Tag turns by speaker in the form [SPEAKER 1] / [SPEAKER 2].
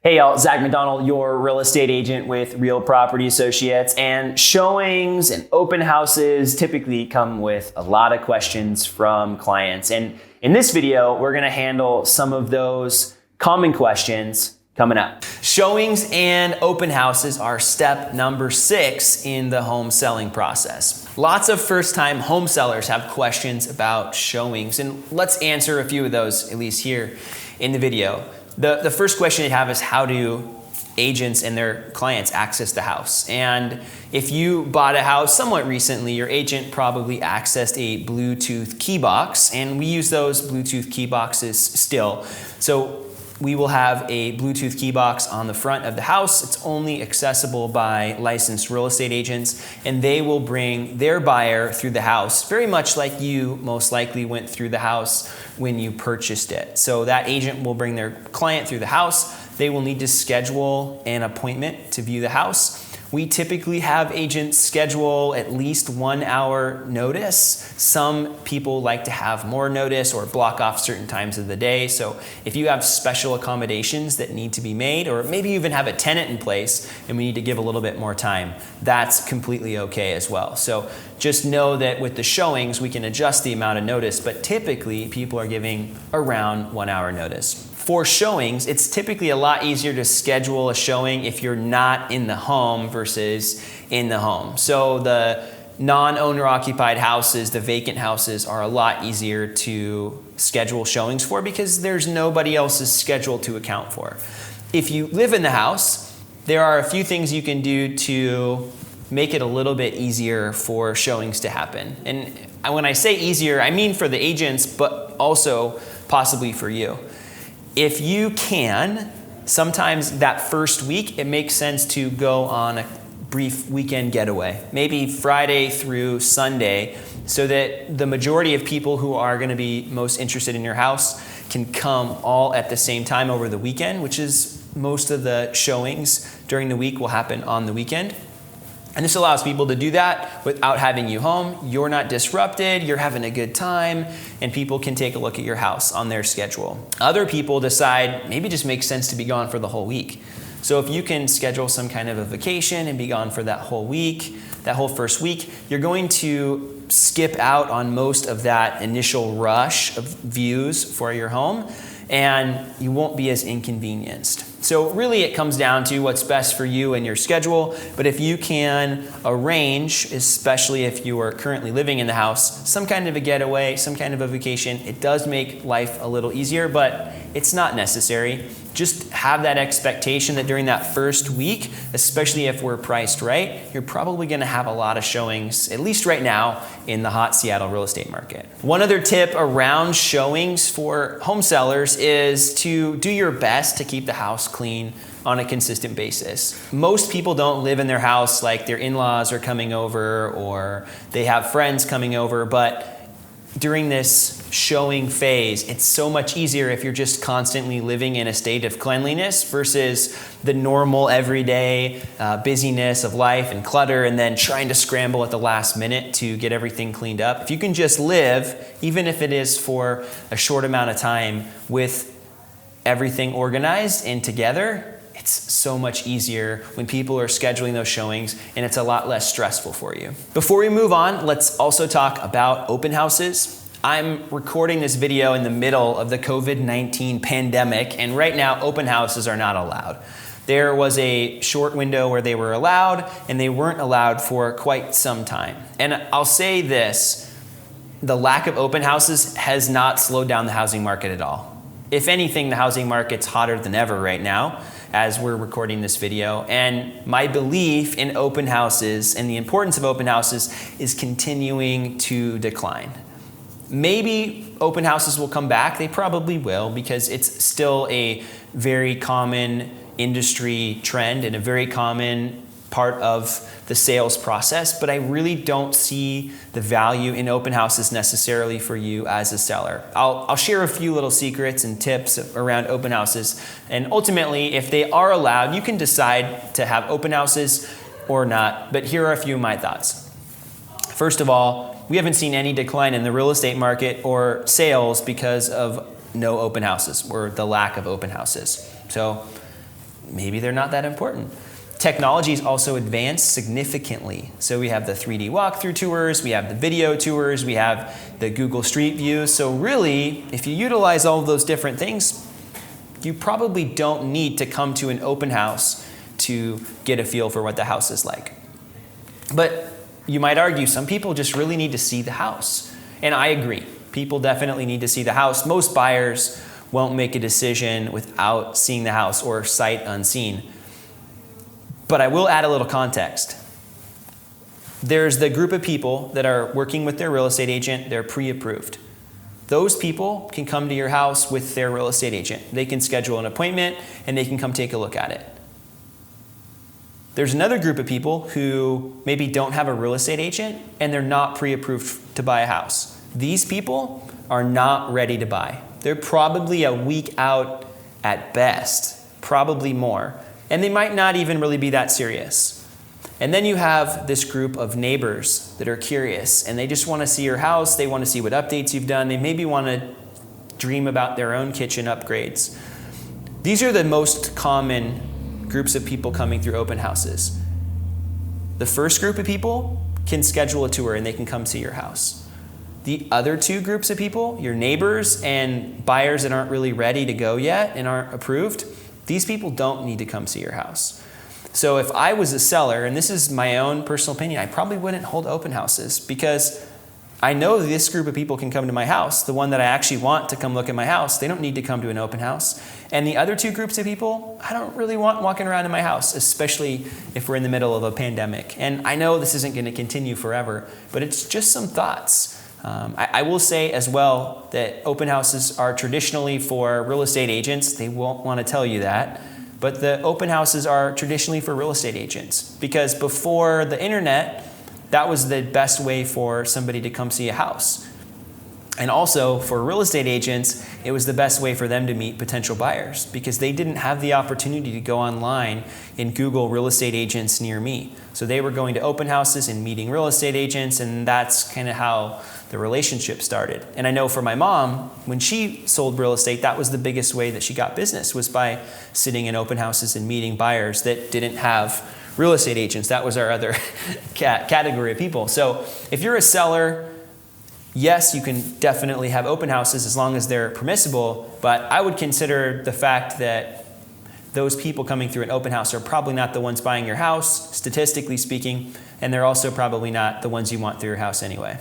[SPEAKER 1] Hey y'all, Zach McDonald, your real estate agent with Real Property Associates. And showings and open houses typically come with a lot of questions from clients. And in this video, we're gonna handle some of those common questions coming up. Showings and open houses are step number 6 in the home selling process. Lots of first-time home sellers have questions about showings, and let's answer a few of those, at least here in the video. The first question you have is, how do agents and their clients access the house? And if you bought a house somewhat recently, your agent probably accessed a Bluetooth key box, and we use those Bluetooth key boxes still. So we will have a Bluetooth key box on the front of the house. It's only accessible by licensed real estate agents, and they will bring their buyer through the house, very much like you most likely went through the house when you purchased it. So that agent will bring their client through the house. They will need to schedule an appointment to view the house. We typically have agents schedule at least 1 hour notice. Some people like to have more notice or block off certain times of the day. So if you have special accommodations that need to be made, or maybe you even have a tenant in place and we need to give a little bit more time, that's completely okay as well. So just know that with the showings, we can adjust the amount of notice, but typically people are giving around 1 hour notice. For showings, it's typically a lot easier to schedule a showing if you're not in the home versus in the home. So the non-owner occupied houses, the vacant houses, are a lot easier to schedule showings for because there's nobody else's schedule to account for. If you live in the house, there are a few things you can do to make it a little bit easier for showings to happen. And when I say easier, I mean for the agents, but also possibly for you. If you can, sometimes that first week, it makes sense to go on a brief weekend getaway, maybe Friday through Sunday, so that the majority of people who are going to be most interested in your house can come all at the same time over the weekend, which is most of the showings during the week will happen on the weekend. And this allows people to do that without having you home. You're not disrupted, you're having a good time, and people can take a look at your house on their schedule. Other people decide maybe it just makes sense to be gone for the whole week. So if you can schedule some kind of a vacation and be gone for that whole week, that whole first week, you're going to skip out on most of that initial rush of views for your home, and you won't be as inconvenienced. So really it comes down to what's best for you and your schedule, but if you can arrange, especially if you are currently living in the house, some kind of a getaway, some kind of a vacation, it does make life a little easier, but it's not necessary. Just have that expectation that during that first week, especially if we're priced right, you're probably gonna have a lot of showings, at least right now, in the hot Seattle real estate market. One other tip around showings for home sellers is to do your best to keep the house clean on a consistent basis. Most people don't live in their house like their in-laws are coming over or they have friends coming over, but during this showing phase, it's so much easier if you're just constantly living in a state of cleanliness versus the normal everyday busyness of life and clutter and then trying to scramble at the last minute to get everything cleaned up. If you can just live, even if it is for a short amount of time, with everything organized and together, it's so much easier when people are scheduling those showings, and it's a lot less stressful for you. Before we move on, let's also talk about open houses. I'm recording this video in the middle of the COVID-19 pandemic, and right now open houses are not allowed. There was a short window where they were allowed, and they weren't allowed for quite some time. And I'll say this, the lack of open houses has not slowed down the housing market at all. If anything, the housing market's hotter than ever right now as we're recording this video. And my belief in open houses and the importance of open houses is continuing to decline. Maybe open houses will come back. They probably will, because it's still a very common industry trend and a very common part of the sales process, but I really don't see the value in open houses necessarily for you as a seller. I'll share a few little secrets and tips around open houses, and ultimately, if they are allowed, you can decide to have open houses or not, but here are a few of my thoughts. First of all, we haven't seen any decline in the real estate market or sales because of no open houses or the lack of open houses. So maybe they're not that important. Technology's also advanced significantly. So we have the 3D walkthrough tours, we have the video tours, we have the Google Street View. So really, if you utilize all of those different things, you probably don't need to come to an open house to get a feel for what the house is like. But you might argue some people just really need to see the house. And I agree. People definitely need to see the house. Most buyers won't make a decision without seeing the house or sight unseen. But I will add a little context. There's the group of people that are working with their real estate agent. They're pre-approved. Those people can come to your house with their real estate agent. They can schedule an appointment and they can come take a look at it. There's another group of people who maybe don't have a real estate agent and they're not pre-approved to buy a house. These people are not ready to buy. They're probably a week out at best, probably more. And they might not even really be that serious. And then you have this group of neighbors that are curious and they just want to see your house. They want to see what updates you've done. They maybe want to dream about their own kitchen upgrades. These are the most common groups of people coming through open houses. The first group of people can schedule a tour and they can come see your house. The other two groups of people, your neighbors and buyers that aren't really ready to go yet and aren't approved, these people don't need to come see your house. So if I was a seller, and this is my own personal opinion, I probably wouldn't hold open houses because I know this group of people can come to my house, the one that I actually want to come look at my house. They don't need to come to an open house. And the other two groups of people, I don't really want walking around in my house, especially if we're in the middle of a pandemic. And I know this isn't going to continue forever, but it's just some thoughts. I will say as well that open houses are traditionally for real estate agents. They won't want to tell you that. But the open houses are traditionally for real estate agents because before the internet, that was the best way for somebody to come see a house. And also for real estate agents, it was the best way for them to meet potential buyers because they didn't have the opportunity to go online and Google real estate agents near me. So they were going to open houses and meeting real estate agents, and that's kind of how the relationship started. And I know for my mom, when she sold real estate, that was the biggest way that she got business, was by sitting in open houses and meeting buyers that didn't have real estate agents. That was our other category of people. So if you're a seller, yes, you can definitely have open houses as long as they're permissible, but I would consider the fact that those people coming through an open house are probably not the ones buying your house, statistically speaking, and they're also probably not the ones you want through your house anyway.